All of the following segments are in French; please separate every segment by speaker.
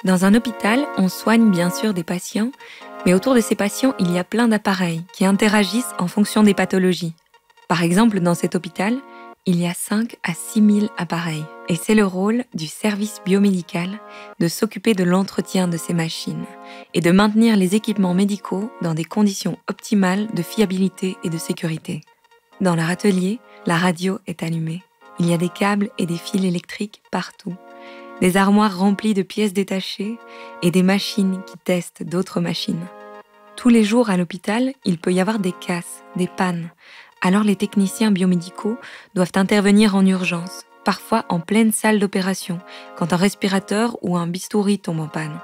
Speaker 1: Dans un hôpital, on soigne bien sûr des patients, mais autour de ces patients, il y a plein d'appareils qui interagissent en fonction des pathologies. Par exemple, dans cet hôpital, il y a 5 à 6 000 appareils. Et c'est le rôle du service biomédical de s'occuper de l'entretien de ces machines et de maintenir les équipements médicaux dans des conditions optimales de fiabilité et de sécurité. Dans leur atelier, la radio est allumée. Il y a des câbles et des fils électriques partout. Des armoires remplies de pièces détachées et des machines qui testent d'autres machines. Tous les jours à l'hôpital, il peut y avoir des casses, des pannes. Alors les techniciens biomédicaux doivent intervenir en urgence, parfois en pleine salle d'opération, quand un respirateur ou un bistouri tombe en panne.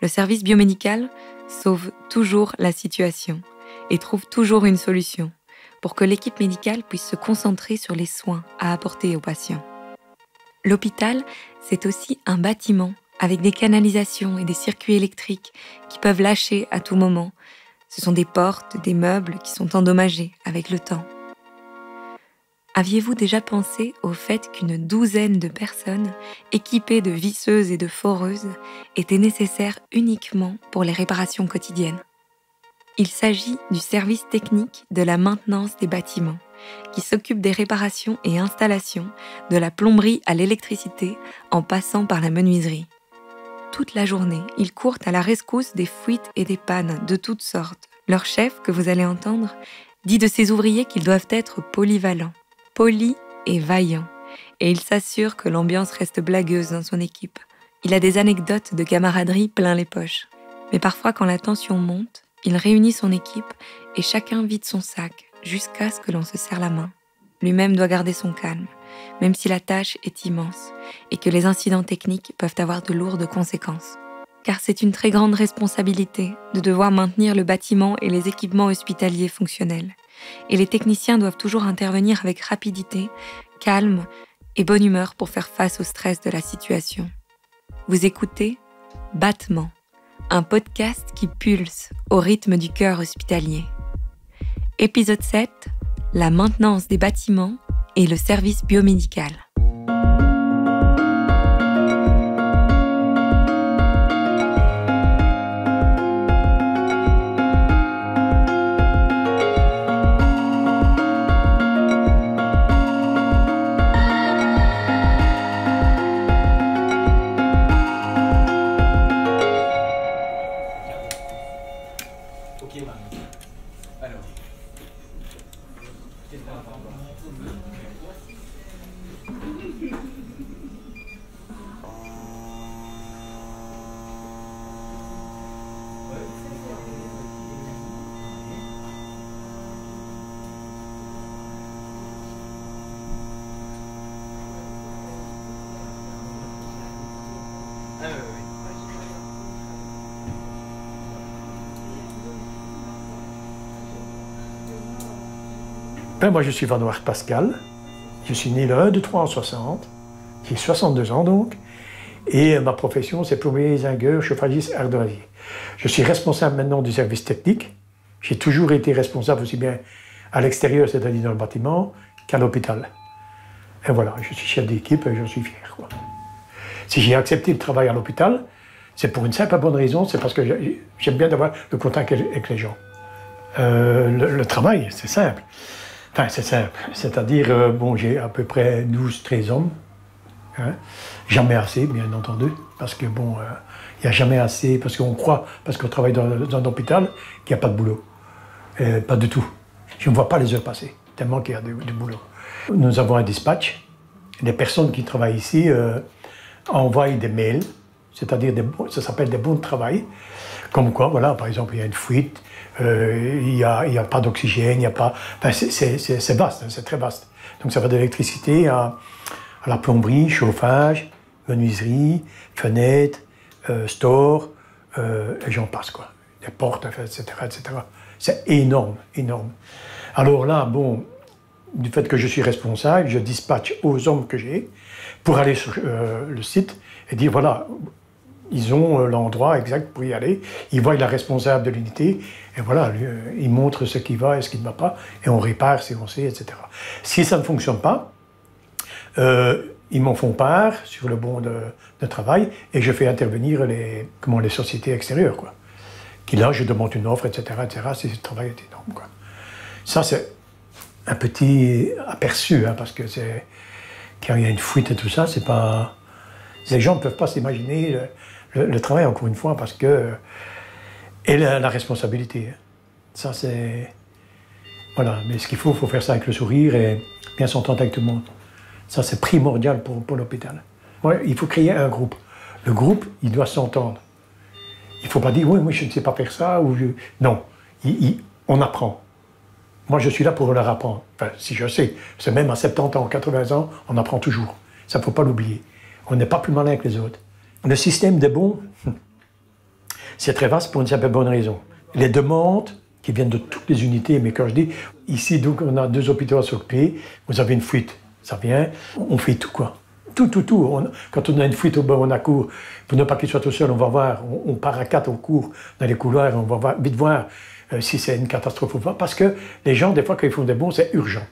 Speaker 1: Le service biomédical sauve toujours la situation et trouve toujours une solution pour que l'équipe médicale puisse se concentrer sur les soins à apporter aux patients. L'hôpital, c'est aussi un bâtiment avec des canalisations et des circuits électriques qui peuvent lâcher à tout moment. Ce sont des portes, des meubles qui sont endommagés avec le temps. Aviez-vous déjà pensé au fait qu'une douzaine de personnes équipées de visseuses et de foreuses étaient nécessaires uniquement pour les réparations quotidiennes ? Il s'agit du service technique de la maintenance des bâtiments, qui s'occupe des réparations et installations, de la plomberie à l'électricité, en passant par la menuiserie. Toute la journée, ils courent à la rescousse des fuites et des pannes de toutes sortes. Leur chef, que vous allez entendre, dit de ces ouvriers qu'ils doivent être polyvalents, polis et vaillants, et il s'assure que l'ambiance reste blagueuse dans son équipe. Il a des anecdotes de camaraderie plein les poches. Mais parfois, quand la tension monte, il réunit son équipe et chacun vide son sac jusqu'à ce que l'on se serre la main. Lui-même doit garder son calme, même si la tâche est immense et que les incidents techniques peuvent avoir de lourdes conséquences. Car c'est une très grande responsabilité de devoir maintenir le bâtiment et les équipements hospitaliers fonctionnels. Et les techniciens doivent toujours intervenir avec rapidité, calme et bonne humeur pour faire face au stress de la situation. Vous écoutez Battement, un podcast qui pulse au rythme du cœur hospitalier. Épisode 7, la maintenance des bâtiments et le service biomédical.
Speaker 2: Moi, je suis Van Waert Pascal. Je suis né le 1 de 3 en 60. J'ai 62 ans donc. Et ma profession, c'est plombier, zingueur, chauffagiste, ardoisier. Je suis responsable maintenant du service technique. J'ai toujours été responsable aussi bien à l'extérieur, c'est-à-dire dans le bâtiment, qu'à l'hôpital. Et voilà, je suis chef d'équipe et j'en suis fier, quoi. Si j'ai accepté le travail à l'hôpital, c'est pour une simple et bonne raison, c'est parce que j'aime bien avoir le contact avec les gens. Le travail, c'est simple. Enfin, c'est simple. C'est-à-dire, bon, j'ai à peu près 12-13 hommes. Hein. Jamais assez, bien entendu. Parce que, bon, il n'y a jamais assez, parce qu'on croit, parce qu'on travaille dans un hôpital, qu'il n'y a pas de boulot. Pas du tout. Je ne vois pas les heures passer, tellement qu'il y a du boulot. Nous avons un dispatch. Les personnes qui travaillent ici envoient des mails, c'est-à-dire, ça s'appelle des bons de travail. Comme quoi, voilà, par exemple, il y a une fuite, il n'y a pas d'oxygène, il n'y a pas... Enfin, c'est vaste, hein, c'est très vaste. Donc ça va de l'électricité à la plomberie, chauffage, menuiserie, fenêtres, store, et j'en passe, quoi. Des portes, etc., etc. C'est énorme, énorme. Alors là, bon, du fait que je suis responsable, je dispatche aux hommes que j'ai pour aller sur le site et dire, voilà, ils ont l'endroit exact pour y aller, ils voient la responsable de l'unité, et voilà, ils montrent ce qui va et ce qui ne va pas, et on répare si on sait, etc. Si ça ne fonctionne pas, ils m'en font part sur le bon de travail et je fais intervenir les sociétés extérieures, quoi. Qui là, je demande une offre, etc., etc. C'est le travail est énorme, quoi. Ça, c'est un petit aperçu, hein, parce que quand il y a une fuite et tout ça, c'est pas... Les gens ne peuvent pas s'imaginer le travail, encore une fois, parce que... Et la responsabilité. Ça, c'est... Voilà, mais ce qu'il faut faire ça avec le sourire et bien s'entendre avec tout le monde. Ça, c'est primordial pour l'hôpital. Ouais, il faut créer un groupe. Le groupe, il doit s'entendre. Il ne faut pas dire, oui, moi, je ne sais pas faire ça, ou je... Non, on apprend. Moi, je suis là pour leur apprendre. Enfin, si je sais, c'est même à 70 ans, 80 ans, on apprend toujours. Ça, il ne faut pas l'oublier. On n'est pas plus malin que les autres. Le système des bons, c'est très vaste pour une simple bonne raison. Les demandes qui viennent de toutes les unités, mais quand je dis, ici, donc, on a 2 hôpitaux à s'occuper, vous avez une fuite, ça vient, on fait tout, quoi. Tout. Quand on a une fuite au bord, on a cours, pour ne pas qu'il soit tout seul, on va voir, on part à 4, on court dans les couloirs, on va vite voir si c'est une catastrophe ou pas, parce que les gens, des fois, quand ils font des bons, c'est urgent.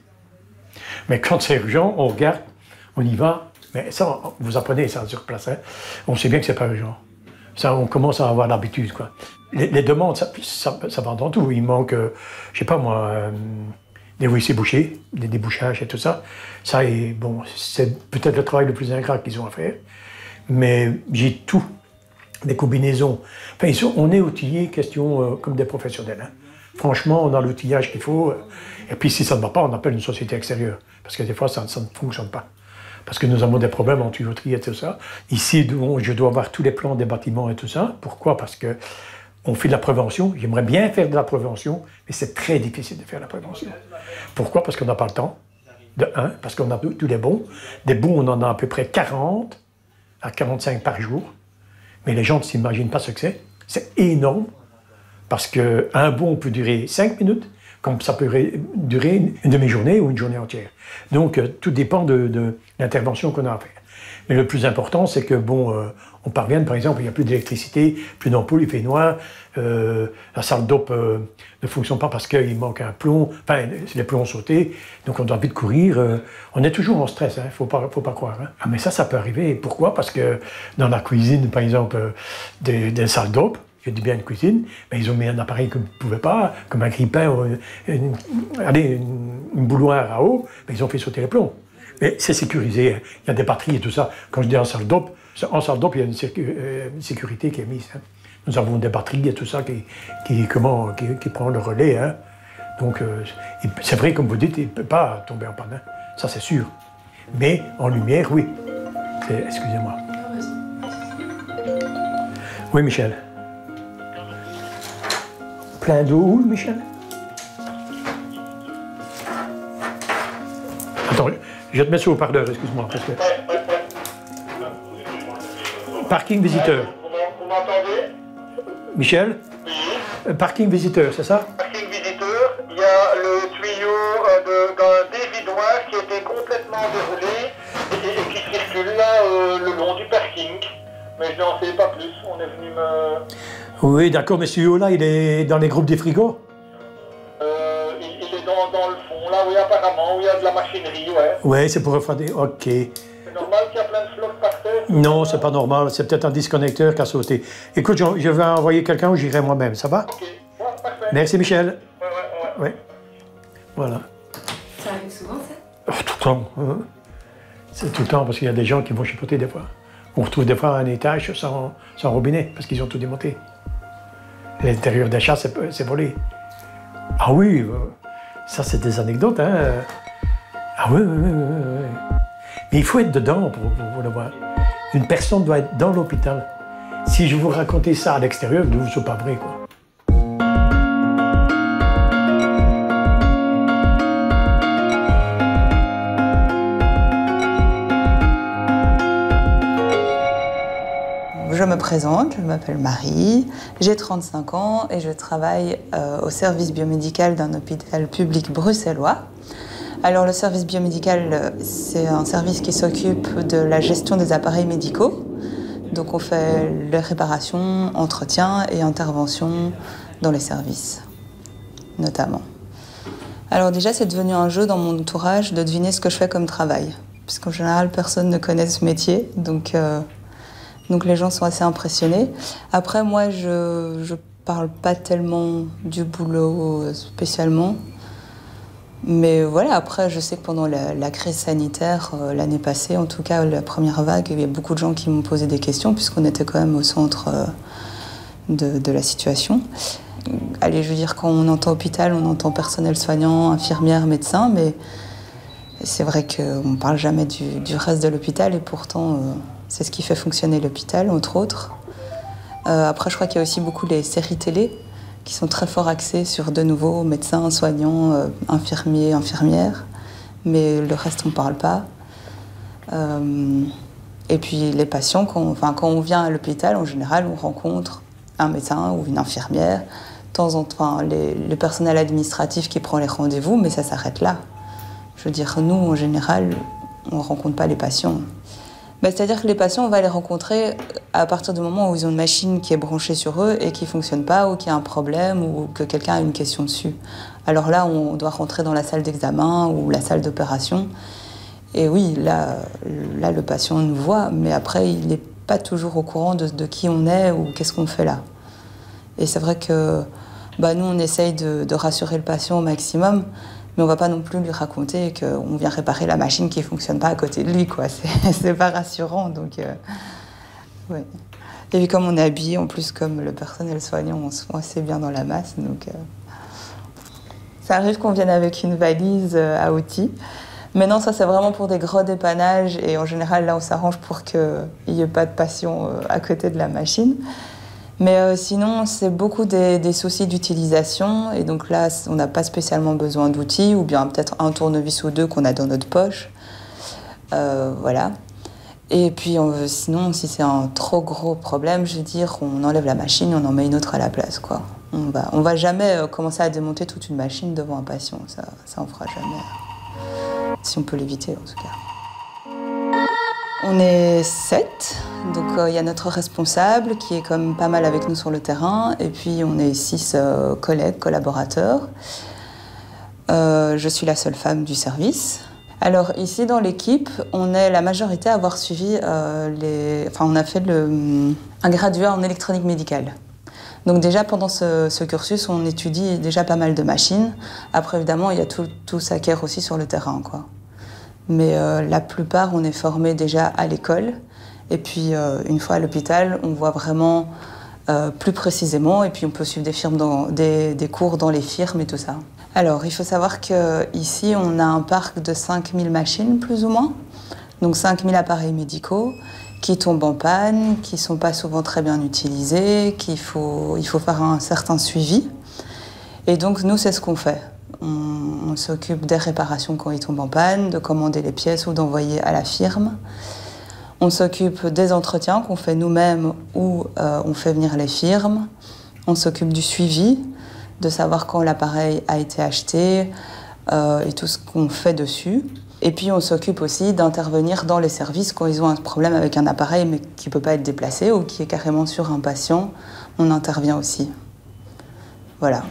Speaker 2: Mais quand c'est urgent, on regarde, on y va, mais ça, vous apprenez ça sur place, hein. On sait bien que c'est pas urgent. Ça, on commence à avoir l'habitude, quoi. Les demandes, ça va dans tout. Il manque, je sais pas moi, des WC bouchés, des débouchages et tout ça. Ça, bon, c'est peut-être le travail le plus ingrat qu'ils ont à faire. Mais j'ai tout, des combinaisons. Enfin, on est outillés, question comme des professionnels, hein. Franchement, on a l'outillage qu'il faut. Et puis, si ça ne va pas, on appelle une société extérieure. Parce que des fois, ça ne fonctionne pas. Parce que nous avons des problèmes en tuyauterie et tout ça. Ici, je dois avoir tous les plans des bâtiments et tout ça. Pourquoi? Parce que on fait de la prévention. J'aimerais bien faire de la prévention, mais c'est très difficile de faire de la prévention. Pourquoi? Parce qu'on n'a pas le temps. De un, parce qu'on a tous les bons. Des bons, on en a à peu près 40 à 45 par jour. Mais les gens ne s'imaginent pas ce que c'est. C'est énorme. Parce qu'un bon peut durer 5 minutes, comme ça peut durer une demi-journée ou une journée entière. Donc, tout dépend de l'intervention qu'on a à faire. Mais le plus important, c'est que, bon, on parvienne, par exemple, il n'y a plus d'électricité, plus d'ampoule, il fait noir, la salle d'op ne fonctionne pas parce qu'il manque un plomb, enfin, les plombs ont sauté, donc on doit vite courir. On est toujours en stress, hein, faut pas croire. Hein. Ah, mais ça peut arriver. Pourquoi? Parce que dans la cuisine, par exemple, des salles d'op, je dis bien une cuisine, mais ils ont mis un appareil que vous ne pouvez pas, comme un grille-pain ou une bouilloire à eau, mais ils ont fait sauter les plombs. Mais c'est sécurisé, il y a des batteries et tout ça. Quand je dis en salle d'op, il y a une sécurité qui est mise. Hein. Nous avons des batteries et tout ça qui prend le relais. Hein. Donc c'est vrai, comme vous dites, il ne peut pas tomber en panne. Hein. Ça, c'est sûr. Mais en lumière, oui. Excusez-moi. Oui, Michel. Plein d'eau, Michel? Attends, je vais te mettre sur le haut-parleur, excuse-moi. Parce que... Parking visiteur.
Speaker 3: Vous m'entendez?
Speaker 2: Michel?
Speaker 3: Oui.
Speaker 2: Parking visiteur, c'est ça?
Speaker 3: Parking visiteur, il y a le tuyau d'un dévidoir qui était complètement déroulé et qui circule là le long du parking. Mais je n'en sais pas plus, on est venu me...
Speaker 2: Oui, d'accord, mais ce tuyau-là, il est dans les groupes des frigos?
Speaker 3: Il est dans le fond, là, oui, apparemment, où il y a de la machinerie, ouais.
Speaker 2: Oui, c'est pour refroidir, ok.
Speaker 3: C'est normal qu'il y a plein de flotte par terre?
Speaker 2: Non, c'est pas normal, c'est peut-être un disconnecteur qui a sauté. Écoute, je vais envoyer quelqu'un ou j'irai moi-même, ça va?
Speaker 3: Ok, ouais, parfait.
Speaker 2: Merci, Michel.
Speaker 3: Ouais.
Speaker 2: Voilà.
Speaker 1: Ça arrive souvent, ça?
Speaker 2: Oh, tout le temps. Hein. C'est tout le temps, parce qu'il y a des gens qui vont chipoter des fois. On retrouve des fois un étage sans robinet, parce qu'ils ont tout démonté. L'intérieur des chats, c'est volé. Ah oui, ça c'est des anecdotes, hein. Ah oui. Mais il faut être dedans pour le voir. Une personne doit être dans l'hôpital. Si je vous racontais ça à l'extérieur, c'est pas vrai, quoi.
Speaker 4: Je me présente, je m'appelle Marie, j'ai 35 ans et je travaille au service biomédical d'un hôpital public bruxellois. Alors le service biomédical, c'est un service qui s'occupe de la gestion des appareils médicaux. Donc on fait les réparations, entretiens et interventions dans les services, notamment. Alors déjà, c'est devenu un jeu dans mon entourage de deviner ce que je fais comme travail. puisqu'en général, personne ne connaît ce métier. Donc les gens sont assez impressionnés. Après, moi, je parle pas tellement du boulot spécialement. Mais voilà, après, je sais que pendant la crise sanitaire, l'année passée, en tout cas, la première vague, il y a beaucoup de gens qui m'ont posé des questions, puisqu'on était quand même au centre de la situation. Allez, je veux dire, quand on entend hôpital, on entend personnel soignant, infirmière, médecin, mais c'est vrai qu'on ne parle jamais du reste de l'hôpital, et pourtant, c'est ce qui fait fonctionner l'hôpital, entre autres. Après, je crois qu'il y a aussi beaucoup les séries télé, qui sont très fort axés sur, de nouveau, médecins, soignants, infirmiers, infirmières. Mais le reste, on ne parle pas. Et puis les patients, quand on vient à l'hôpital, en général, on rencontre un médecin ou une infirmière. De temps en temps, le personnel administratif qui prend les rendez-vous, mais ça s'arrête là. Je veux dire, nous, en général, on ne rencontre pas les patients. C'est-à-dire que les patients, on va les rencontrer à partir du moment où ils ont une machine qui est branchée sur eux et qui ne fonctionne pas, ou qui a un problème, ou que quelqu'un a une question dessus. Alors là, on doit rentrer dans la salle d'examen ou la salle d'opération. Et oui, là, le patient nous voit, mais après, il n'est pas toujours au courant de qui on est ou qu'est-ce qu'on fait là. Et c'est vrai que nous, on essaye de rassurer le patient au maximum, mais on ne va pas non plus lui raconter qu'on vient réparer la machine qui ne fonctionne pas à côté de lui, quoi. C'est pas rassurant, donc... ouais. Et puis comme on est habillé, en plus, comme le personnel soignant, on se voit assez bien dans la masse, donc... Ça arrive qu'on vienne avec une valise à outils. Mais non, ça, c'est vraiment pour des gros dépannages, et en général, là, on s'arrange pour qu'il n'y ait pas de patient à côté de la machine. Mais sinon, c'est beaucoup des soucis d'utilisation, et donc là, on n'a pas spécialement besoin d'outils, ou bien peut-être un tournevis ou deux qu'on a dans notre poche. Voilà. Et puis sinon, si c'est un trop gros problème, je veux dire, on enlève la machine, on en met une autre à la place, quoi. On va jamais commencer à démonter toute une machine devant un patient, ça on fera jamais. Si on peut l'éviter, en tout cas. On est 7, donc il y a notre responsable qui est quand même pas mal avec nous sur le terrain, et puis on est 6 collègues, collaborateurs. Je suis la seule femme du service. Alors ici dans l'équipe, on est la majorité à avoir suivi on a fait un graduat en électronique médicale. Donc déjà pendant ce cursus, on étudie déjà pas mal de machines. Après évidemment, il y a tout s'acquiert aussi sur le terrain, quoi. Mais la plupart, on est formés déjà à l'école. Et puis une fois à l'hôpital, on voit vraiment plus précisément. Et puis on peut suivre des cours dans les firmes et tout ça. Alors il faut savoir qu'ici, on a un parc de 5000 machines plus ou moins. Donc 5000 appareils médicaux qui tombent en panne, qui ne sont pas souvent très bien utilisés, il faut faire un certain suivi. Et donc nous, c'est ce qu'on fait. On s'occupe des réparations quand ils tombent en panne, de commander les pièces ou d'envoyer à la firme. On s'occupe des entretiens qu'on fait nous-mêmes ou on fait venir les firmes. On s'occupe du suivi, de savoir quand l'appareil a été acheté et tout ce qu'on fait dessus. Et puis on s'occupe aussi d'intervenir dans les services quand ils ont un problème avec un appareil mais qui ne peut pas être déplacé ou qui est carrément sur un patient. On intervient aussi. Voilà.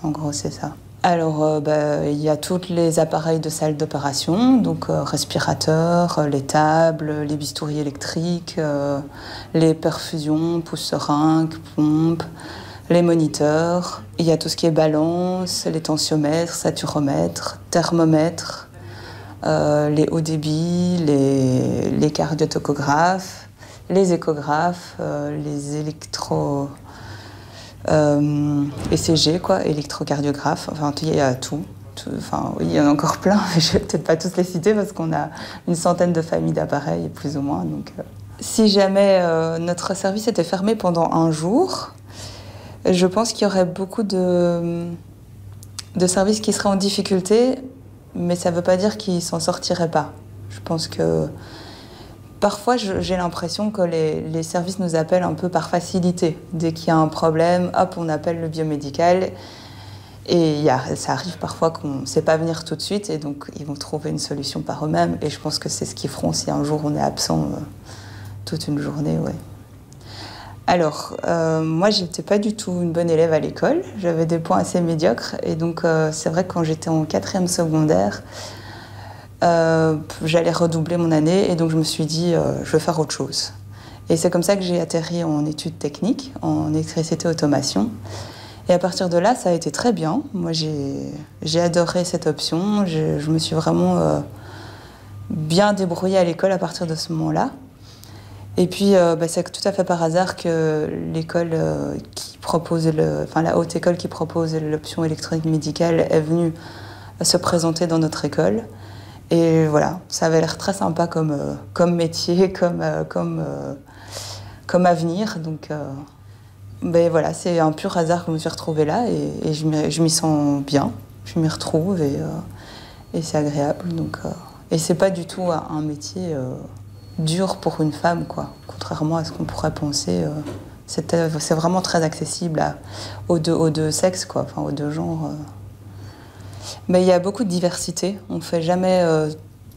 Speaker 4: En gros, c'est ça. Alors, il y a tous les appareils de salle d'opération, donc respirateurs, les tables, les bistouris électriques, les perfusions, pousse-seringues, pompes, les moniteurs. Il y a tout ce qui est balance, les tensiomètres, saturomètres, thermomètres, les hauts débits, les cardiotocographes, les échographes, les ECG, quoi, électrocardiographe, enfin il y a tout. Enfin, oui, il y en a encore plein, mais je vais peut-être pas tous les citer parce qu'on a une centaine de familles d'appareils, plus ou moins. Donc, si jamais notre service était fermé pendant un jour, je pense qu'il y aurait beaucoup de services qui seraient en difficulté, mais ça ne veut pas dire qu'ils ne s'en sortiraient pas. Je pense que parfois, j'ai l'impression que les services nous appellent un peu par facilité. Dès qu'il y a un problème, hop, on appelle le biomédical. Et ça arrive parfois qu'on ne sait pas venir tout de suite, et donc ils vont trouver une solution par eux-mêmes. Et je pense que c'est ce qu'ils feront si un jour on est absent toute une journée, ouais. Alors, moi, je n'étais pas du tout une bonne élève à l'école. J'avais des points assez médiocres. Et donc, c'est vrai que quand j'étais en 4e secondaire, j'allais redoubler mon année et donc je me suis dit je vais faire autre chose. Et c'est comme ça que j'ai atterri en études techniques, en électricité automation. Et à partir de là, ça a été très bien. Moi, j'ai adoré cette option. Je me suis vraiment bien débrouillée à l'école à partir de ce moment-là. Et puis, c'est tout à fait par hasard que l'école qui propose, la haute école qui propose l'option électronique médicale est venue se présenter dans notre école. Et voilà, ça avait l'air très sympa comme métier, comme avenir. Donc, voilà, c'est un pur hasard que je me suis retrouvée là et je m'y sens bien. Je m'y retrouve et c'est agréable. Donc, et c'est pas du tout un métier dur pour une femme, quoi. Contrairement à ce qu'on pourrait penser. C'est vraiment très accessible aux deux sexes, quoi, enfin aux deux genres. Mais il y a beaucoup de diversité. On ne fait jamais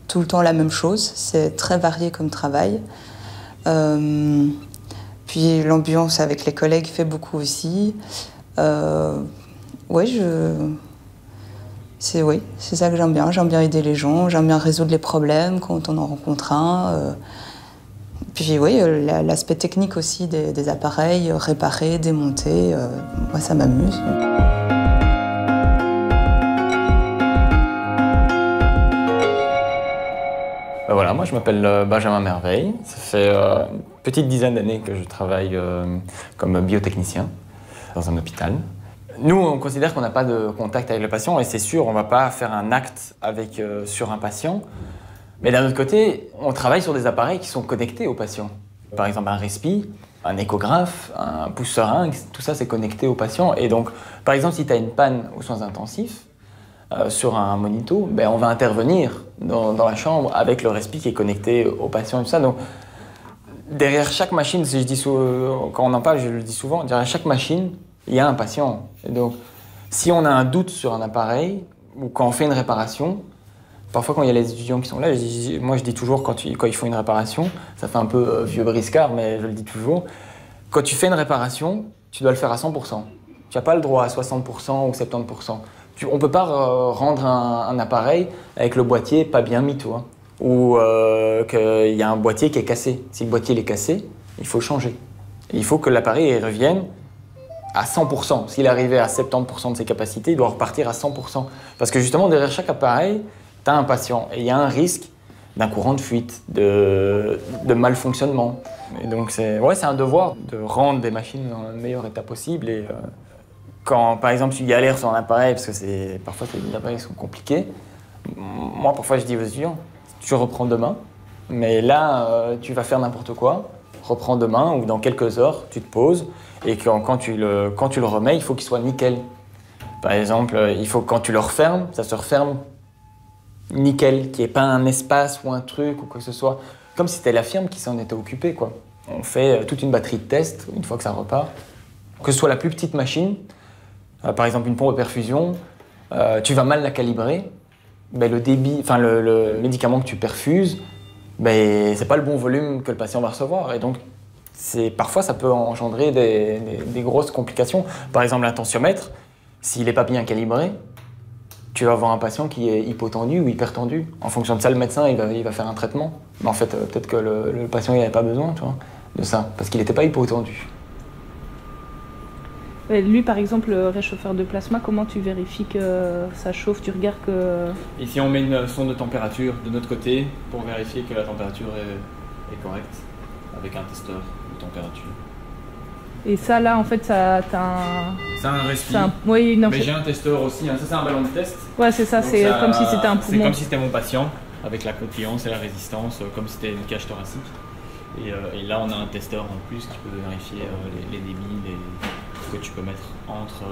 Speaker 4: tout le temps la même chose. C'est très varié comme travail. Puis l'ambiance avec les collègues fait beaucoup aussi. C'est ça que j'aime bien. J'aime bien aider les gens, j'aime bien résoudre les problèmes quand on en rencontre un. Puis oui, l'aspect technique aussi des appareils, réparer, démonter, moi ça m'amuse.
Speaker 5: Voilà, moi je m'appelle Benjamin Merveille. Ça fait une petite dizaine d'années que je travaille comme biotechnicien dans un hôpital. Nous, on considère qu'on n'a pas de contact avec le patient et c'est sûr, on ne va pas faire un acte sur un patient. Mais d'un autre côté, on travaille sur des appareils qui sont connectés au patient. Par exemple, un respi, un échographe, un pouce-seringue, tout ça c'est connecté au patient. Et donc, par exemple, si tu as une panne aux soins intensifs, sur un monito, on va intervenir dans la chambre avec le respi qui est connecté au patient et tout ça. Donc, derrière chaque machine, quand on en parle, je le dis souvent, derrière chaque machine, il y a un patient. Et donc, si on a un doute sur un appareil ou quand on fait une réparation, parfois quand il y a les étudiants qui sont là, moi je dis toujours quand ils font une réparation, ça fait un peu vieux briscard, mais je le dis toujours, quand tu fais une réparation, tu dois le faire à 100%. Tu n'as pas le droit à 60% ou 70%. On ne peut pas rendre un appareil avec le boîtier pas bien mis, toi. Ou qu'il y a un boîtier qui est cassé. Si le boîtier est cassé, il faut changer. Et il faut que l'appareil revienne à 100%. S'il est arrivé à 70% de ses capacités, il doit repartir à 100%. Parce que justement, derrière chaque appareil, tu as un patient. Et il y a un risque d'un courant de fuite, de malfonctionnement. Et donc c'est un devoir de rendre des machines dans le meilleur état possible. Et, quand, par exemple, tu galères sur un appareil, parce que parfois les appareils sont compliqués, moi, parfois, je dis aux étudiants, tu reprends demain, mais là, tu vas faire n'importe quoi, reprends demain ou dans quelques heures, tu te poses, et quand tu le remets, il faut qu'il soit nickel. Par exemple, il faut quand tu le refermes, ça se referme nickel, qu'il n'y ait pas un espace ou un truc ou quoi que ce soit, comme si c'était la firme qui s'en était occupée, quoi. On fait toute une batterie de tests une fois que ça repart. Que ce soit la plus petite machine, par exemple une pompe de perfusion, tu vas mal la calibrer, le débit, enfin le médicament que tu perfuses, c'est pas le bon volume que le patient va recevoir. Et donc parfois ça peut engendrer des grosses complications. Par exemple un tensiomètre, s'il n'est pas bien calibré, tu vas avoir un patient qui est hypotendu ou hypertendu. En fonction de ça, le médecin il va faire un traitement. Mais en fait, peut-être que le patient n'avait pas besoin, tu vois, de ça, parce qu'il n'était pas hypotendu.
Speaker 6: Lui, par exemple, le réchauffeur de plasma, comment tu vérifies que ça chauffe? Tu regardes que...
Speaker 5: Ici, on met une sonde de température de notre côté pour vérifier que la température est correcte, avec un testeur de température.
Speaker 6: Et ça, là, en fait, ça t'as un...
Speaker 5: C'est un respi.
Speaker 6: Oui, non,
Speaker 5: mais j'ai un testeur aussi, hein. Ça c'est un ballon de test.
Speaker 6: Ouais, c'est ça, c'est comme si c'était un poumon.
Speaker 5: C'est comme si c'était mon patient, avec la confiance et la résistance, comme si c'était une cage thoracique. Et là, on a un testeur en plus qui peut vérifier les débits, que tu peux mettre entre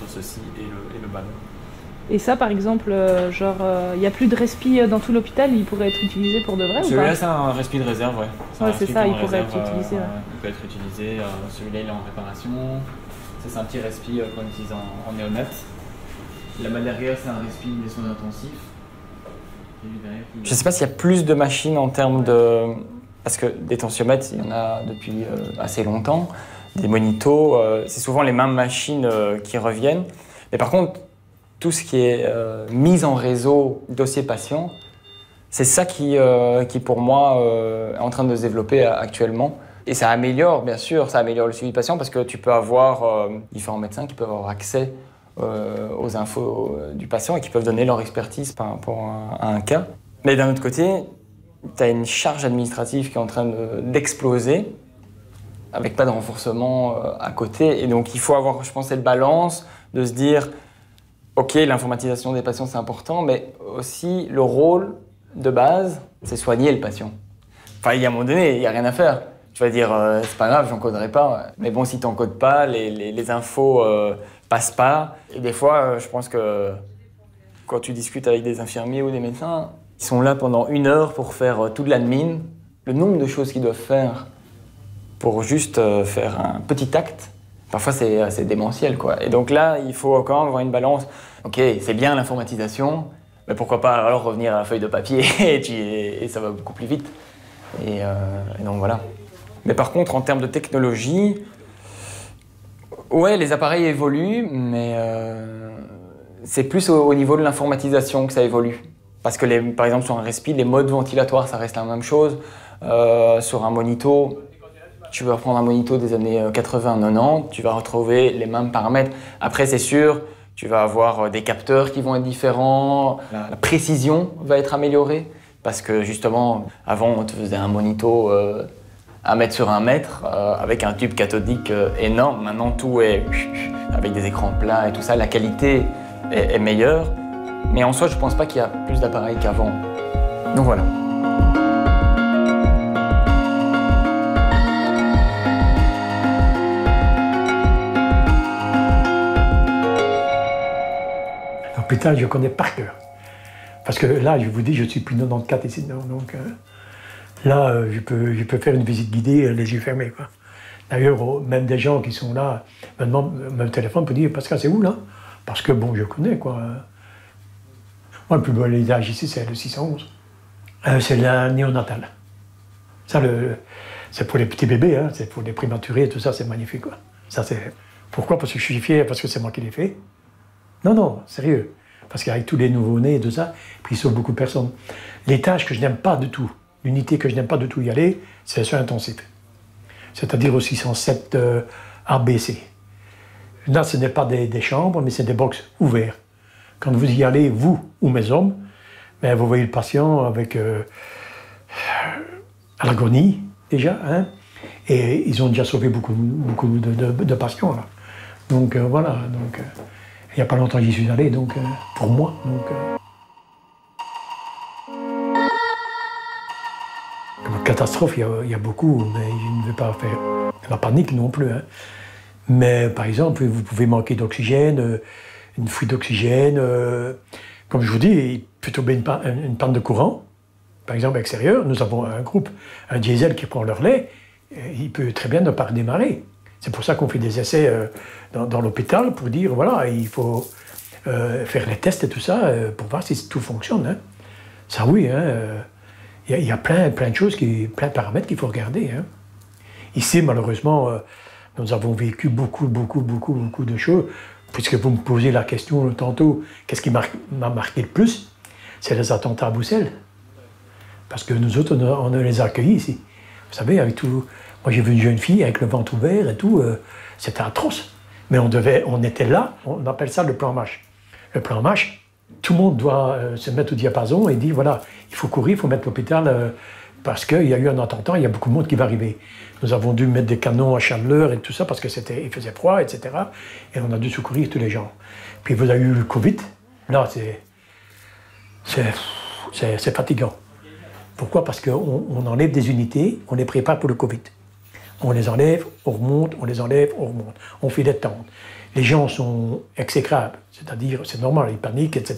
Speaker 5: ceci et le ballon.
Speaker 6: Et ça, par exemple, il n'y a plus de respi dans tout l'hôpital, il pourrait être utilisé pour de vrai ou pas?
Speaker 5: Celui-là, c'est un respi de réserve, ouais.
Speaker 6: Ouais, c'est ça, il pourrait être utilisé.
Speaker 5: Il peut être utilisé. Celui-là, il est en réparation. Ça, c'est un petit respi qu'on utilise en néonat. Là-bas derrière, c'est un respi des soins intensifs. Je ne sais pas s'il y a plus de machines en termes de... Parce que des tensiomètres, il y en a depuis assez longtemps. Des monitos, c'est souvent les mêmes machines qui reviennent. Mais par contre, tout ce qui est mise en réseau dossier patient, C'est ça qui pour moi, est en train de se développer actuellement. Et ça améliore, bien sûr, ça améliore le suivi patient parce que tu peux avoir différents médecins qui peuvent avoir accès aux infos du patient et qui peuvent donner leur expertise par rapport à un cas. Mais d'un autre côté, tu as une charge administrative qui est en train d'exploser avec pas de renforcement à côté. Et donc, il faut avoir, je pense, cette balance de se dire, OK, l'informatisation des patients, c'est important, mais aussi le rôle de base, c'est soigner le patient. Enfin, il y a un moment donné, il n'y a rien à faire. Tu vas dire, c'est pas grave, j'encoderai pas. Mais bon, si tu n'encodes pas, les infos passent pas. Et des fois, je pense que quand tu discutes avec des infirmiers ou des médecins, ils sont là pendant 1 heure pour faire toute l'admin. Le nombre de choses qu'ils doivent faire pour juste faire un petit acte, parfois c'est démentiel, quoi. Et donc là, il faut quand même avoir une balance. OK, c'est bien l'informatisation, mais pourquoi pas alors revenir à la feuille de papier et ça va beaucoup plus vite. Et donc voilà. Mais par contre, en termes de technologie, ouais, les appareils évoluent, mais c'est plus au niveau de l'informatisation que ça évolue. Parce que, par exemple, sur un respi, les modes ventilatoires, ça reste la même chose. Sur un monito, tu vas prendre un monito des années 80-90, tu vas retrouver les mêmes paramètres. Après, c'est sûr, tu vas avoir des capteurs qui vont être différents, la précision va être améliorée. Parce que justement, avant, on te faisait un monito 1 mètre sur 1 mètre, avec un tube cathodique énorme. Maintenant, tout est avec des écrans plats et tout ça. La qualité est meilleure. Mais en soi, je ne pense pas qu'il y a plus d'appareils qu'avant. Donc voilà.
Speaker 2: L'hôpital, je connais par cœur. Parce que là, je vous dis, je suis plus 94 ici. Donc là, je peux faire une visite guidée les yeux fermés. D'ailleurs, même des gens qui sont là me demandent, me téléphonent pour dire « Pascal, c'est où là ?» Parce que bon, je connais quoi. Moi, le plus beau étage ici, c'est le 611. C'est la néonatale. Ça, c'est pour les petits bébés, hein, c'est pour les prématurés, tout ça, c'est magnifique. Quoi. Ça, c'est... Pourquoi? Parce que je suis fier, parce que c'est moi qui l'ai fait. Non, sérieux. Parce qu'avec tous les nouveaux-nés et tout ça, puis ils sauvent beaucoup de personnes. L'étage que je n'aime pas du tout, l'unité que je n'aime pas du tout y aller, c'est les soins intensifs. C'est-à-dire au 607 ABC. Là, ce n'est pas des chambres, mais c'est des box ouverts. Quand vous y allez, vous ou mes hommes, ben, vous voyez le patient avec à l'agonie, déjà, hein, et ils ont déjà sauvé beaucoup de patients. Là. Donc voilà, il n'y a pas longtemps que j'y suis allé, donc, pour moi. Comme catastrophe, il y a beaucoup, mais je ne veux pas faire la panique non plus. Hein. Mais par exemple, vous pouvez manquer d'oxygène, une fuite d'oxygène, comme je vous dis, peut tomber une panne de courant, par exemple extérieur. Nous avons un groupe, un diesel qui prend le relais, il peut très bien ne pas redémarrer. C'est pour ça qu'on fait des essais dans l'hôpital pour dire, voilà, il faut faire les tests et tout ça pour voir si tout fonctionne. Hein. Ça oui, il y a plein de choses, plein de paramètres qu'il faut regarder. Hein. Ici, malheureusement, nous avons vécu beaucoup de choses. Puisque vous me posez la question tantôt, qu'est-ce qui m'a marqué le plus? C'est les attentats à Bruxelles. Parce que nous autres, on les a accueillis ici. Vous savez, avec tout... Moi, j'ai vu une jeune fille avec le ventre ouvert et tout. C'était atroce. Mais on était là, on appelle ça le plan MASH. Le plan MASH, tout le monde doit se mettre au diapason et dire, voilà, il faut courir, il faut mettre l'hôpital... parce qu'il y a eu un attentat, il y a beaucoup de monde qui va arriver. Nous avons dû mettre des canons à chaleur et tout ça parce qu'il faisait froid, etc. Et on a dû secourir tous les gens. Puis vous avez eu le Covid. Là, c'est fatigant. Pourquoi? Parce qu'on enlève des unités, on les prépare pour le Covid. On les enlève, on remonte, on les enlève, on remonte. On fait des tentes. Les gens sont exécrables, c'est-à-dire, c'est normal, ils paniquent, etc.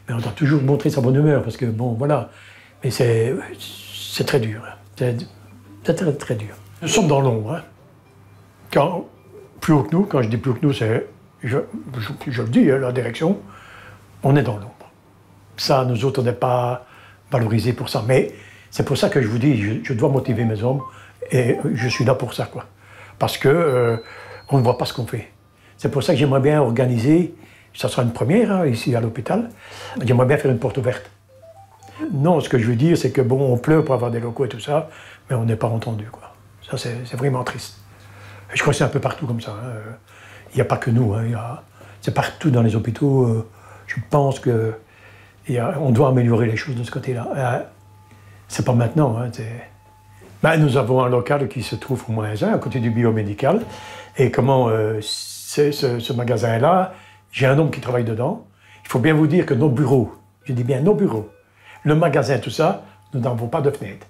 Speaker 2: Mais on doit toujours montrer sa bonne humeur parce que, bon, voilà. Mais c'est très dur. C'est très, très dur. Nous sommes dans l'ombre. Hein. Plus haut que nous, quand je dis plus haut que nous, c'est, je le dis, la direction, on est dans l'ombre. Ça, nous autres, on n'est pas valorisés pour ça. Mais c'est pour ça que je vous dis, je dois motiver mes hommes et je suis là pour ça, quoi. Parce que on ne voit pas ce qu'on fait. C'est pour ça que j'aimerais bien organiser, ça sera une première hein, ici à l'hôpital, j'aimerais bien faire une porte ouverte. Non, ce que je veux dire, c'est que bon, on pleure pour avoir des locaux et tout ça, mais on n'est pas entendu, quoi. Ça, c'est vraiment triste. Et je crois que c'est un peu partout comme ça. Hein. Il n'y a pas que nous. Hein. C'est partout dans les hôpitaux. Je pense que on doit améliorer les choses de ce côté-là. C'est pas maintenant. Hein, nous avons un local qui se trouve au moins à côté du biomédical. Et comment ce magasin-là, j'ai un homme qui travaille dedans. Il faut bien vous dire que nos bureaux, je dis bien nos bureaux, le magasin, tout ça, nous n'avons pas de fenêtres.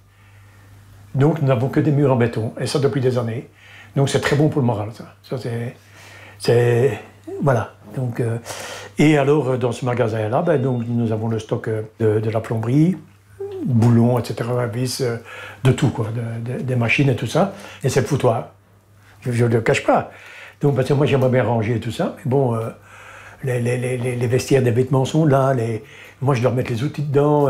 Speaker 2: Donc nous n'avons que des murs en béton. Et ça depuis des années. Donc c'est très bon pour le moral, ça. Ça c'est voilà. Donc, et alors, dans ce magasin-là, donc, nous avons le stock de la plomberie, boulons, etc., vis, de tout, quoi, des machines et tout ça. Et c'est le foutoir. Je ne le cache pas. Donc, parce que moi, j'aimerais bien ranger tout ça. Mais bon, les vestiaires des vêtements sont là. Moi, je dois mettre les outils dedans.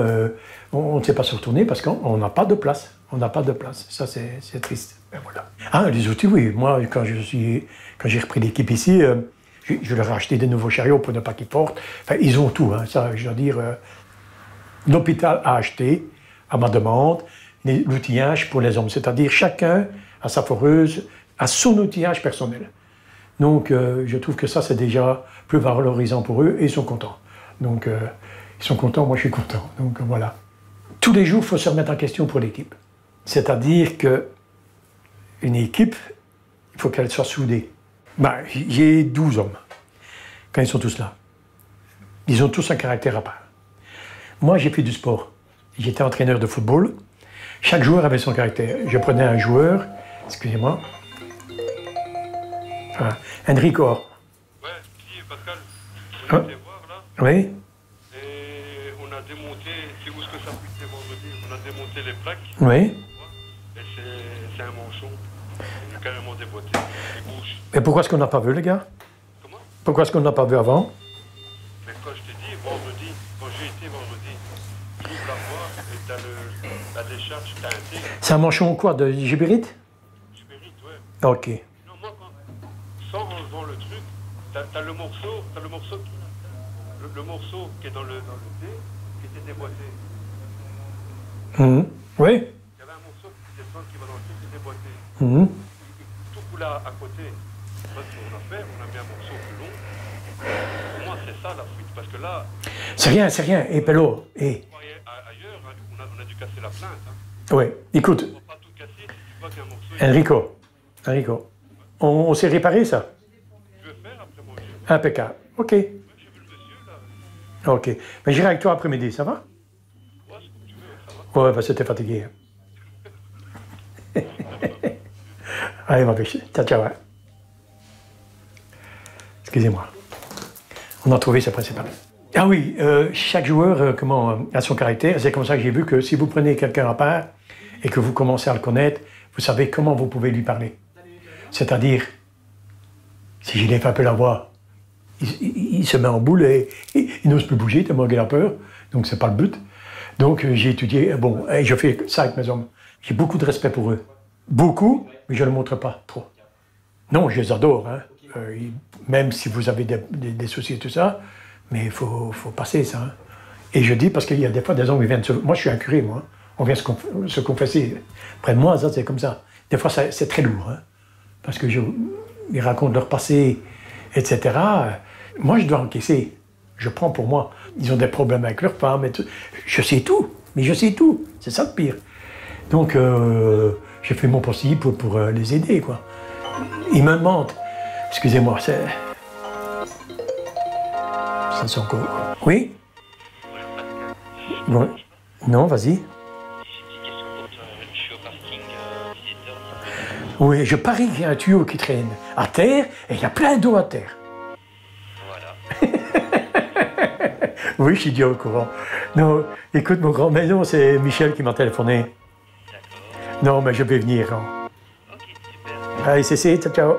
Speaker 2: On ne sait pas se retourner parce qu'on n'a pas de place. On n'a pas de place. Ça, c'est triste. Ben, voilà. Ah, les outils, oui. Moi, quand j'ai repris l'équipe ici, je leur ai acheté des nouveaux chariots pour ne pas qu'ils portent. Enfin, ils ont tout. Hein. Ça, je dois dire, l'hôpital a acheté, à ma demande, l'outillage pour les hommes. C'est-à-dire, chacun a sa foreuse, a son outillage personnel. Donc, je trouve que ça, c'est déjà plus valorisant pour eux et ils sont contents. Donc, ils sont contents, moi, je suis content. Donc, voilà. Tous les jours, il faut se remettre en question pour l'équipe. C'est-à-dire qu'une équipe, il faut qu'elle soit soudée. J'ai 12 hommes, quand ils sont tous là. Ils ont tous un caractère à part. Moi, j'ai fait du sport. J'étais entraîneur de football. Chaque joueur avait son caractère. Je prenais un joueur, excusez-moi, Enrico.
Speaker 7: Ouais, qui est Pascal? On a été voir là.
Speaker 2: Oui.
Speaker 7: Et on a démonté, c'est où ce que ça puisse vendredi? On a démonté les plaques.
Speaker 2: Oui.
Speaker 7: Et c'est un manchon. Il est carrément déboîté. Il bouge.
Speaker 2: Mais pourquoi est-ce qu'on n'a pas vu, les gars?
Speaker 7: Comment?
Speaker 2: Pourquoi est-ce qu'on n'a pas vu avant?
Speaker 7: Mais quand je t'ai dit, vendredi, quand j'ai été vendredi, tu ouvres la voie et t'as la décharge, t'as un thé.
Speaker 2: C'est un manchon quoi, de gibérite?
Speaker 7: Gibérite, ouais.
Speaker 2: Ok.
Speaker 7: Non, moi, sans enlevant le truc, t'as le morceau, le morceau qui est dans le thé, qui était déboîté.
Speaker 2: Mmh. Oui.
Speaker 7: Il y avait un morceau qui descend, qui va dans le thé, qui est déboîté.
Speaker 2: Mmh.
Speaker 7: Tout coule à côté. Moi, ce qu'on a fait, on a mis un morceau plus long. Pour moi, c'est ça la fuite, parce que là...
Speaker 2: C'est rien. Et Pello,
Speaker 7: Ailleurs, on a dû casser la plainte. Hein.
Speaker 2: Oui, écoute.
Speaker 7: On va pas tout casser si tu vois qu'un morceau...
Speaker 2: Enrico, on s'est réparé ça?
Speaker 7: Je vais faire après manger.
Speaker 2: Impeccable. Ok.
Speaker 7: J'ai vu le monsieur, là.
Speaker 2: Ok. Mais j'irai avec toi après-midi, ça va?
Speaker 7: Ouais, c'est comme tu veux, ça va.
Speaker 2: Ouais, parce que t'es fatigué. Allez, ma biche. Ciao. Hein. Excusez-moi. On a trouvé ce principal. Ah oui, chaque joueur a son caractère. C'est comme ça que j'ai vu que si vous prenez quelqu'un à part et que vous commencez à le connaître, vous savez comment vous pouvez lui parler. C'est-à-dire, si je l'ai fait un peu la voix, il se met en boule et il n'ose plus bouger tellement qu'il a peur. Donc c'est pas le but. Donc j'ai étudié, et je fais ça avec mes hommes. J'ai beaucoup de respect pour eux. Beaucoup, mais je ne le montre pas trop. Non, je les adore, hein. Même si vous avez des soucis et tout ça, mais il faut passer ça. Hein. Et je dis, parce qu'il y a des fois des hommes qui viennent moi je suis un curé, moi, on vient se confesser. Près de moi, ça c'est comme ça. Des fois c'est très lourd, hein, parce que ils racontent leur passé, etc. Moi je dois encaisser, je prends pour moi. Ils ont des problèmes avec leur femme, et tout. Je sais tout, mais je sais tout, c'est ça le pire. Donc j'ai fait mon possible pour les aider, quoi. Ils me mentent. Excusez-moi, c'est... Ça c'est encore... Oui? Bon. Non, vas-y.
Speaker 8: J'ai une petite question pour toi. Je suis au parking visiteur.
Speaker 2: Oui, je parie qu'il y a un tuyau qui traîne à terre et il y a plein d'eau à terre.
Speaker 8: Voilà.
Speaker 2: Oui, je suis déjà au courant. Non, écoute, mon grand... Mais non, c'est Michel qui m'a téléphoné.
Speaker 8: D'accord.
Speaker 2: Non, mais je vais venir. Hein.
Speaker 8: Ok, super.
Speaker 2: Allez, c'est ciao.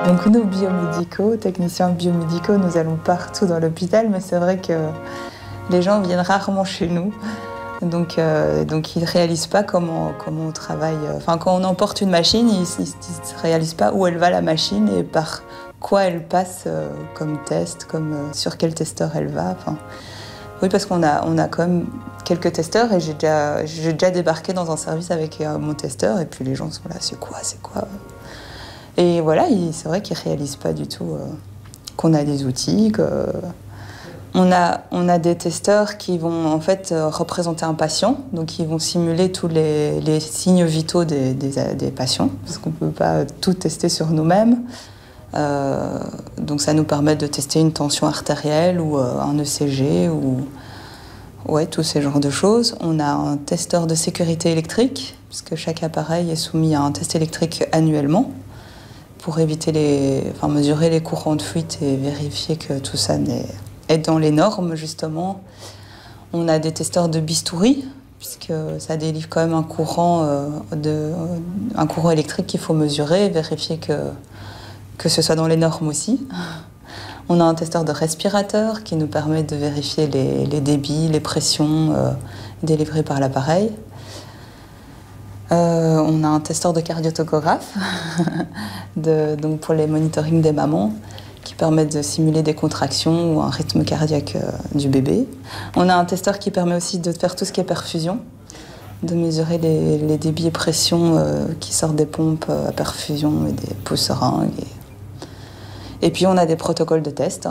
Speaker 4: Donc nous, biomédicaux, techniciens biomédicaux, nous allons partout dans l'hôpital, mais c'est vrai que les gens viennent rarement chez nous. Donc ils ne réalisent pas comment on travaille. Enfin, quand on emporte une machine, ils ne réalisent pas où elle va la machine et par quoi elle passe comme test, sur quel testeur elle va. Enfin, oui, parce qu'on a quand même quelques testeurs et j'ai déjà débarqué dans un service avec mon testeur et puis les gens sont là, c'est quoi? Et voilà, c'est vrai qu'ils ne réalisent pas du tout qu'on a des outils, On a des testeurs qui vont en fait représenter un patient, donc ils vont simuler tous les signes vitaux des patients, parce qu'on ne peut pas tout tester sur nous-mêmes. Donc ça nous permet de tester une tension artérielle ou un ECG ou tous ces genres de choses. On a un testeur de sécurité électrique, puisque chaque appareil est soumis à un test électrique annuellement pour mesurer les courants de fuite et vérifier que tout ça est dans les normes, justement. On a des testeurs de bistouri, puisque ça délivre quand même un courant électrique qu'il faut mesurer et vérifier que ce soit dans les normes aussi. On a un testeur de respirateur qui nous permet de vérifier les débits, les pressions délivrées par l'appareil. On a un testeur de cardiotocographe donc pour les monitorings des mamans, qui permettent de simuler des contractions ou un rythme cardiaque du bébé. On a un testeur qui permet aussi de faire tout ce qui est perfusion, de mesurer les débits et pressions qui sortent des pompes à perfusion et des pousse-seringues. Et puis on a des protocoles de test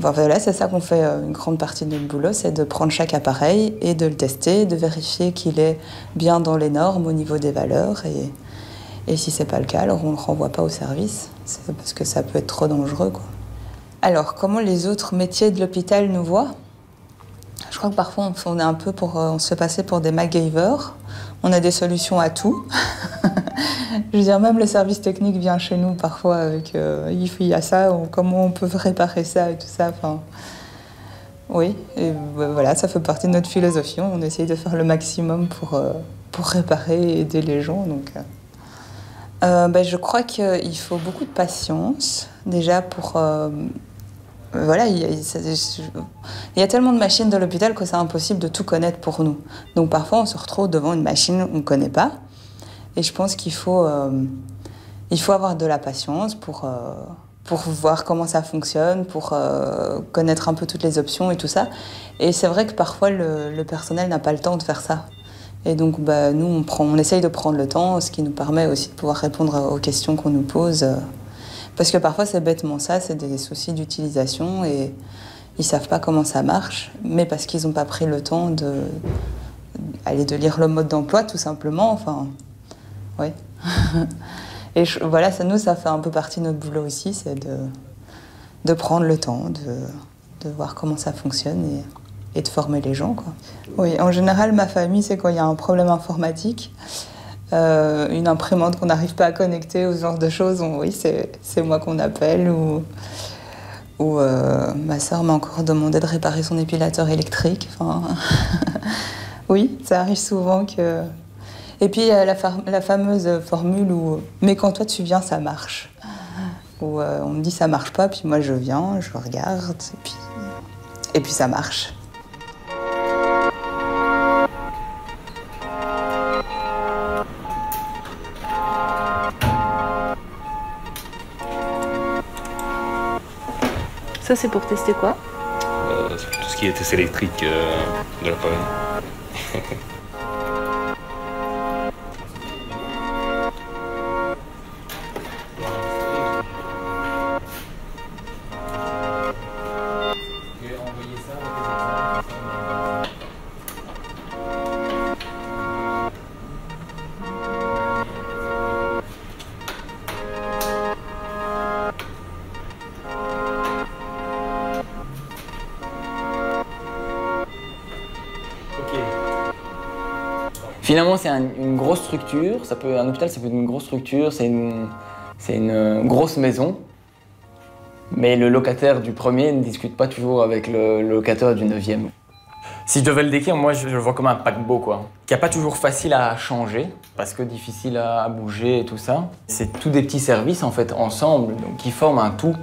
Speaker 4: voilà, c'est ça qu'on fait une grande partie de notre boulot, c'est de prendre chaque appareil et de le tester, de vérifier qu'il est bien dans les normes au niveau des valeurs. Et si c'est pas le cas, alors on ne le renvoie pas au service, parce que ça peut être trop dangereux, quoi. Alors, comment les autres métiers de l'hôpital nous voient? Je crois que parfois on se fait passer pour des MacGyver. On a des solutions à tout. Je veux dire, même le service technique vient chez nous parfois avec il y a ça, comment on peut réparer ça et tout ça. Enfin, oui, et voilà, ça fait partie de notre philosophie. On essaye de faire le maximum pour réparer et aider les gens. Donc, je crois qu'il faut beaucoup de patience, déjà pour... voilà, il y a tellement de machines dans l'hôpital que c'est impossible de tout connaître pour nous. Donc parfois, on se retrouve devant une machine qu'on ne connaît pas. Et je pense qu'il faut avoir de la patience pour voir comment ça fonctionne, pour connaître un peu toutes les options et tout ça. Et c'est vrai que parfois, le personnel n'a pas le temps de faire ça. Et donc, nous, on essaye de prendre le temps, ce qui nous permet aussi de pouvoir répondre aux questions qu'on nous pose. Parce que parfois, c'est bêtement ça, c'est des soucis d'utilisation et ils ne savent pas comment ça marche, mais parce qu'ils n'ont pas pris le temps de lire le mode d'emploi, tout simplement. Enfin, oui. Et voilà, ça fait un peu partie de notre boulot aussi, c'est de prendre le temps, de voir comment ça fonctionne et de former les gens, quoi. Oui, en général, ma famille, c'est quand il y a un problème informatique, une imprimante qu'on n'arrive pas à connecter ou ce genre de choses, oui, c'est moi qu'on appelle. Ou ma sœur m'a encore demandé de réparer son épilateur électrique. Enfin, oui, ça arrive souvent que... Et puis la fameuse formule où « mais quand toi tu viens, ça marche ». Où on me dit « ça marche pas », puis moi je viens, je regarde, et puis ça marche.
Speaker 6: Ça, c'est pour tester quoi?
Speaker 9: Tout ce qui est test électrique de l'appareil.
Speaker 5: Finalement, c'est une grosse structure. Un hôpital, ça peut être une grosse structure, c'est une grosse maison. Mais le locataire du premier ne discute pas toujours avec le locataire du 9e. Si je devais le décrire, moi, je le vois comme un paquebot, quoi. Qui n'est pas toujours facile à changer, parce que difficile à bouger et tout ça. C'est tous des petits services, en fait, ensemble, donc, qui forment un tout.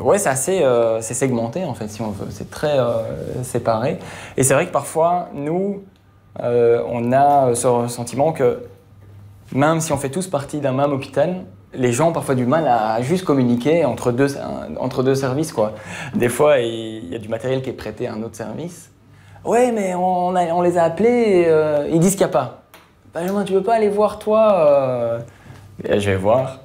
Speaker 5: Ouais, c'est assez c'est segmenté en fait, si on veut. C'est très séparé. Et c'est vrai que parfois, nous, on a ce sentiment que même si on fait tous partie d'un même hôpital, les gens ont parfois du mal à juste communiquer entre deux services, quoi. Des fois, il y a du matériel qui est prêté à un autre service. Ouais, mais on les a appelés, et, ils disent qu'il n'y a pas. Benjamin, tu veux pas aller voir, toi Et je vais voir.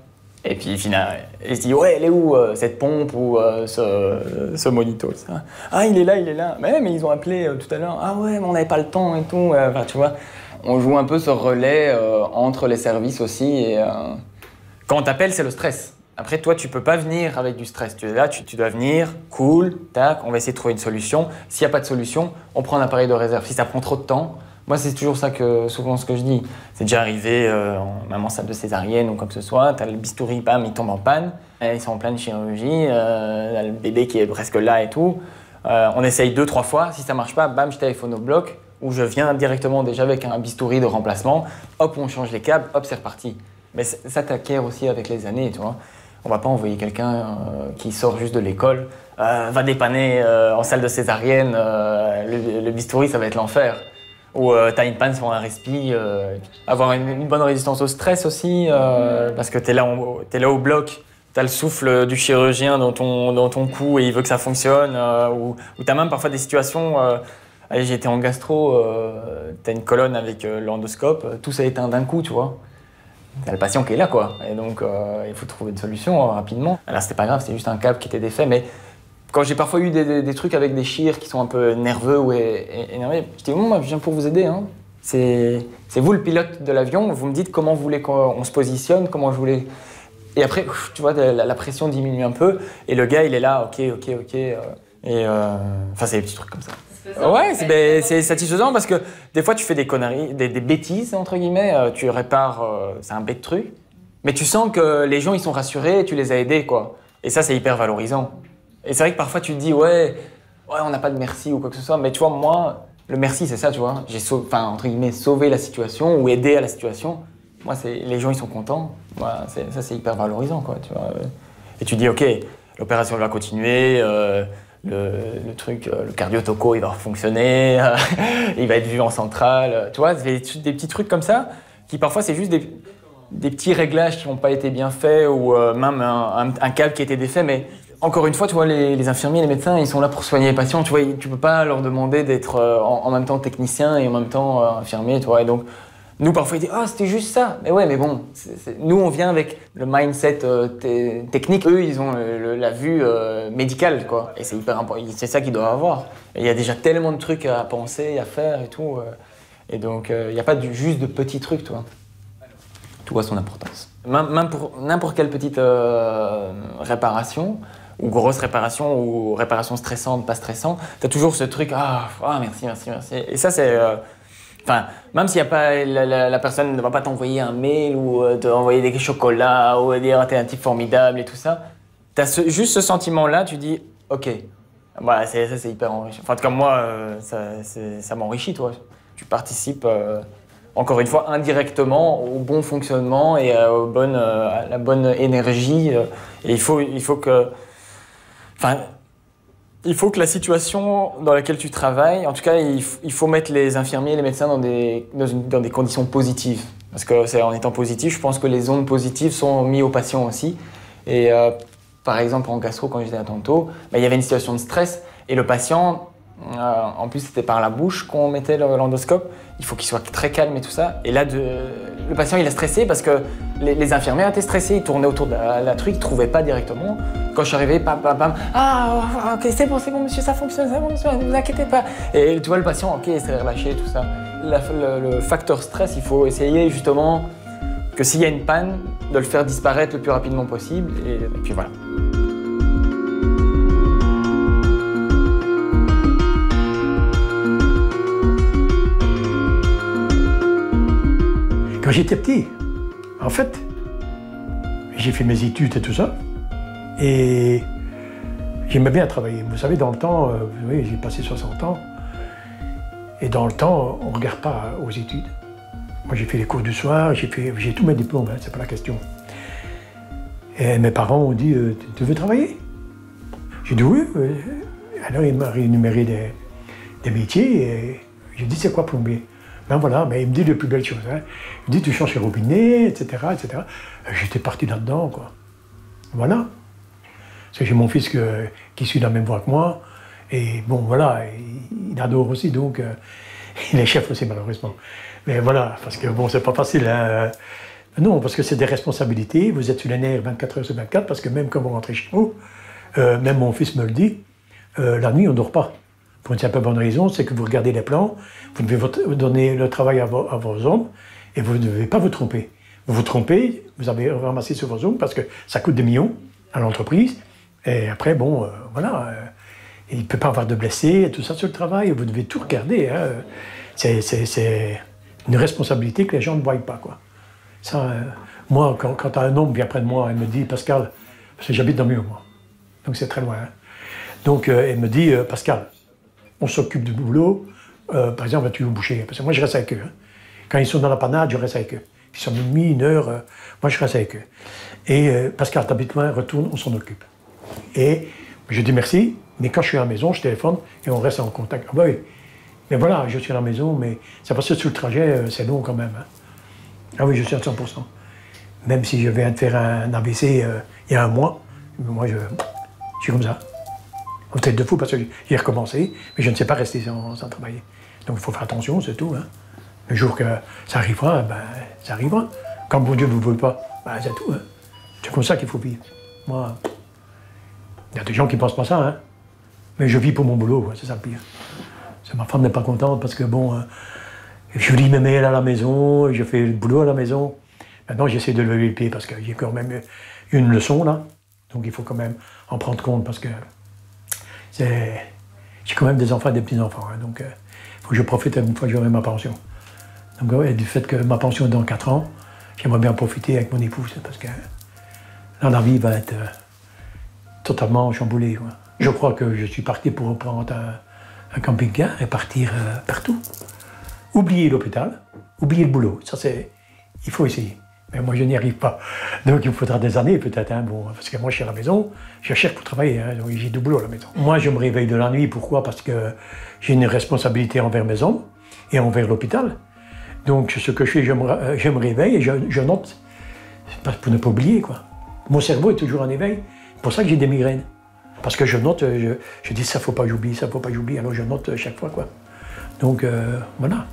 Speaker 5: Et puis, finalement, il se dit, ouais, elle est où, cette pompe ou ce monito, ça. Ah, il est là. Mais ils ont appelé tout à l'heure. Ah ouais, mais on n'avait pas le temps et tout. Enfin, tu vois, on joue un peu ce relais entre les services aussi. Et, quand on t'appelle, c'est le stress. Après, toi, tu peux pas venir avec du stress. Tu es là, tu dois venir, cool, tac, on va essayer de trouver une solution. S'il n'y a pas de solution, on prend un appareil de réserve. Si ça prend trop de temps, moi, c'est toujours ça souvent ce que je dis. C'est déjà arrivé, même en salle de césarienne ou quoi que ce soit, t'as le bistouri, bam, il tombe en panne, ils sont en pleine chirurgie, t'as le bébé qui est presque là et tout. On essaye 2-3 fois, si ça marche pas, bam, je téléphone au bloc, ou je viens directement déjà avec un bistouri de remplacement, hop, on change les câbles, hop, c'est reparti. Mais ça t'acquiert aussi avec les années, tu vois. On va pas envoyer quelqu'un qui sort juste de l'école, va dépanner en salle de césarienne, le bistouri, ça va être l'enfer. Ou t'as une panne sur un respi, avoir une bonne résistance au stress aussi, parce que t'es là au bloc, t'as le souffle du chirurgien dans ton cou et il veut que ça fonctionne, ou t'as même parfois des situations, allez, j'ai été en gastro, t'as une colonne avec l'endoscope, tout ça éteint d'un coup, tu vois. T'as le patient qui est là, quoi, et donc il faut trouver une solution rapidement. Alors c'était pas grave, c'était juste un câble qui était défait, mais quand j'ai parfois eu des trucs avec des chires qui sont un peu nerveux ou énervés, je dis bon, moi je viens pour vous aider. Hein. C'est vous le pilote de l'avion, vous me dites comment vous voulez qu'on se positionne, comment je voulais. Et après, tu vois, la pression diminue un peu et le gars il est là, ok. Enfin, c'est des petits trucs comme ça. Ouais, c'est satisfaisant parce que des fois tu fais des conneries, des bêtises entre guillemets, tu répares, c'est un bête truc, mais tu sens que les gens ils sont rassurés et tu les as aidés, quoi. Et ça c'est hyper valorisant. Et c'est vrai que parfois tu te dis ouais, on n'a pas de merci ou quoi que ce soit, mais tu vois, moi, le merci c'est ça, tu vois. J'ai entre guillemets sauvé la situation ou aidé à la situation. Moi, les gens ils sont contents. Voilà, ça c'est hyper valorisant, quoi, tu vois. Et tu dis ok, l'opération va continuer, le truc, le cardio-toco il va fonctionner, il va être vu en centrale. Tu vois, des petits trucs comme ça qui parfois c'est juste des petits réglages qui n'ont pas été bien faits ou même un câble qui a été défait, mais encore une fois, tu vois, les infirmiers, les médecins, ils sont là pour soigner les patients. Tu vois, tu peux pas leur demander d'être en même temps technicien et en même temps infirmier, tu vois. Et donc, nous, parfois, ils disent « Ah, c'était juste ça !» Mais ouais, mais bon, nous, on vient avec le mindset technique. Eux, ils ont la vue médicale, quoi. Et c'est hyper important. C'est ça qu'ils doivent avoir. Et il y a déjà tellement de trucs à penser, à faire et tout. Et donc, il n'y a pas juste de petits trucs, tu vois. Tout a son importance. Même pour n'importe quelle petite réparation, ou grosse réparation, ou réparation stressante, pas stressante, t'as toujours ce truc, merci. Et ça, c'est... Enfin, même s'il y a pas, la personne ne va pas t'envoyer un mail ou t'envoyer des chocolats ou dire t'es un type formidable et tout ça, t'as juste ce sentiment-là, tu dis, ok, voilà, ça c'est hyper enrichissant. Enfin, comme moi, ça m'enrichit, toi. Tu participes, encore une fois, indirectement au bon fonctionnement et à la bonne énergie. Et il faut que la situation dans laquelle tu travailles, en tout cas, il faut mettre les infirmiers et les médecins dans des conditions positives. Parce que c'est en étant positif, je pense que les ondes positives sont mises aux patients aussi. Et par exemple, en gastro, quand j'étais à Tonto, il y avait une situation de stress et le patient, en plus c'était par la bouche qu'on mettait l'endoscope, il faut qu'il soit très calme et tout ça. Et là, le patient il a stressé parce que les infirmières étaient stressés, ils tournaient autour de la truc, ils ne trouvaient pas directement. Quand je suis arrivé, bam, ok, c'est bon monsieur, ça fonctionne, ne vous inquiétez pas. Et tu vois le patient, ok, il s'est relâché, tout ça. Le facteur stress, il faut essayer justement que s'il y a une panne, de le faire disparaître le plus rapidement possible. Et puis voilà.
Speaker 2: Quand j'étais petit, en fait, j'ai fait mes études et tout ça, et j'aimais bien travailler. Vous savez, dans le temps, j'ai passé 60 ans, et dans le temps, on ne regarde pas aux études. Moi, j'ai fait les cours du soir, j'ai tous mes diplômes, c'est pas la question. Et mes parents ont dit, tu veux travailler? J'ai dit oui. Alors il m'a rémunéré des métiers et j'ai dit c'est quoi plombier? Ben voilà, mais il me dit les plus belles choses. Hein. Il me dit tu changes les robinets, etc. etc. J'étais parti là-dedans, quoi. Voilà. Parce que j'ai mon fils qui suit la même voie que moi. Et bon, voilà, il adore aussi, donc il est chef aussi, malheureusement. Mais voilà, parce que bon, c'est pas facile. Hein. Non, parce que c'est des responsabilités. Vous êtes sur les nerfs 24 heures sur 24, parce que même quand vous rentrez chez vous, même mon fils me le dit, la nuit, on ne dort pas. Pour une simple bonne raison, c'est que vous regardez les plans, vous devez donner le travail à vos hommes, et vous ne devez pas vous tromper. Vous vous trompez, vous avez ramassé sur vos hommes, parce que ça coûte des millions à l'entreprise. Et après, bon, voilà, il ne peut pas avoir de blessés, et tout ça sur le travail, vous devez tout regarder. Hein. C'est une responsabilité que les gens ne voient pas, quoi. Ça, moi, quand un homme vient près de moi, il me dit, Pascal, parce que j'habite dans le mur, moi, donc c'est très loin. Hein. Donc, il me dit, Pascal, on s'occupe du boulot, par exemple, tu es au boucher, parce que moi, je reste avec eux. Hein. Quand ils sont dans la panade, je reste avec eux. Ils sont minuit, 1 heure, moi, je reste avec eux. Et Pascal, t'habites loin, retourne, on s'en occupe. Et je dis merci, mais quand je suis à la maison, je téléphone et on reste en contact. Ah bah oui, mais voilà, je suis à la maison, mais c'est parce que sur le trajet, c'est long quand même. Hein. Ah oui, je suis à 100%. Même si je viens de faire un AVC il y a 1 mois, moi, je suis comme ça. En tête de fou parce que j'ai recommencé, mais je ne sais pas rester sans travailler. Donc il faut faire attention, c'est tout. Hein. Le jour que ça arrivera, ben, ça arrivera. Quand bon Dieu ne vous veut pas, ben, c'est tout. Hein. C'est comme ça qu'il faut vivre. Moi, il y a des gens qui ne pensent pas ça, hein. Mais je vis pour mon boulot, c'est ça le pire. Ma femme n'est pas contente parce que bon, je lis mes mails à la maison, je fais le boulot à la maison. Maintenant, j'essaie de lever le pied parce que j'ai quand même une leçon là. Donc il faut quand même en prendre compte parce que j'ai quand même des enfants et des petits-enfants. Hein, donc il faut que je profite une fois que j'aurai ma pension. Donc ouais, du fait que ma pension est dans 4 ans, j'aimerais bien profiter avec mon épouse parce que là, la vie va être totalement chamboulée. Quoi. Je crois que je suis parti pour reprendre un camping-car et partir partout. Oublier l'hôpital, oublier le boulot, ça c'est... Il faut essayer. Mais moi je n'y arrive pas. Donc il me faudra des années peut-être, hein, bon, parce que moi je suis à la maison, je cherche pour travailler, hein, donc j'ai du boulot à la maison. Moi je me réveille de la nuit, pourquoi? Parce que j'ai une responsabilité envers mes hommes et envers l'hôpital. Donc ce que je fais, je me réveille et je note, pour ne pas oublier quoi. Mon cerveau est toujours en éveil, c'est pour ça que j'ai des migraines. Parce que je note, je dis ça faut pas que j'oublie, ça faut pas que j'oublie, alors je note chaque fois quoi. Donc voilà.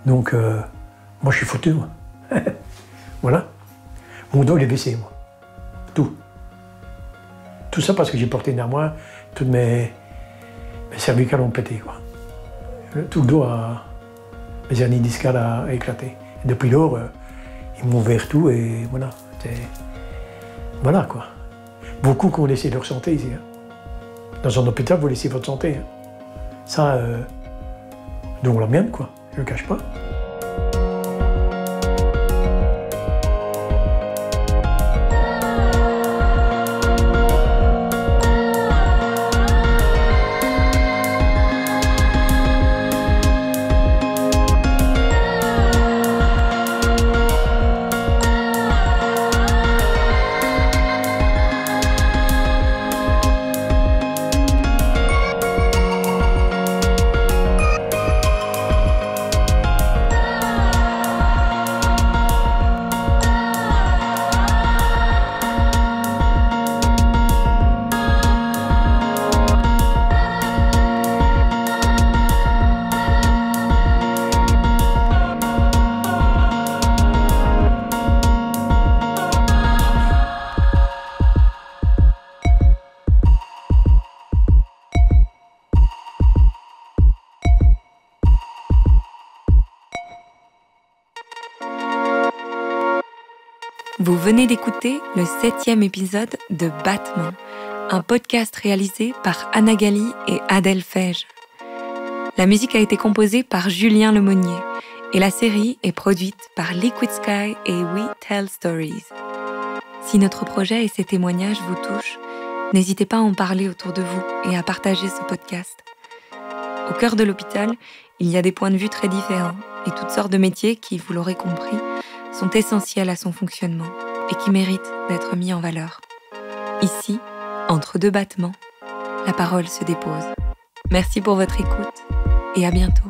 Speaker 2: Donc moi je suis foutu moi. Voilà. Mon dos il est baissé moi. Tout. Tout ça parce que j'ai porté une armoire, toutes mes cervicales ont pété quoi. Tout le dos mes hernies discales a éclaté. Et depuis lors, ils m'ont ouvert tout et voilà. Voilà quoi. Beaucoup qui ont laissé leur santé ici. Hein. Dans un hôpital, vous laissez votre santé. Hein. Ça, dont la mienne, quoi. Je ne le cache pas.
Speaker 1: Vous venez d'écouter le 7e épisode de Battement, un podcast réalisé par Anna Gali et Adèle Feige. La musique a été composée par Julien Lemonnier et la série est produite par Liquid Sky et We Tell Stories. Si notre projet et ses témoignages vous touchent, n'hésitez pas à en parler autour de vous et à partager ce podcast. Au cœur de l'hôpital, il y a des points de vue très différents et toutes sortes de métiers qui, vous l'aurez compris, sont essentiels à son fonctionnement et qui méritent d'être mis en valeur. Ici, entre deux battements, la parole se dépose. Merci pour votre écoute et à bientôt.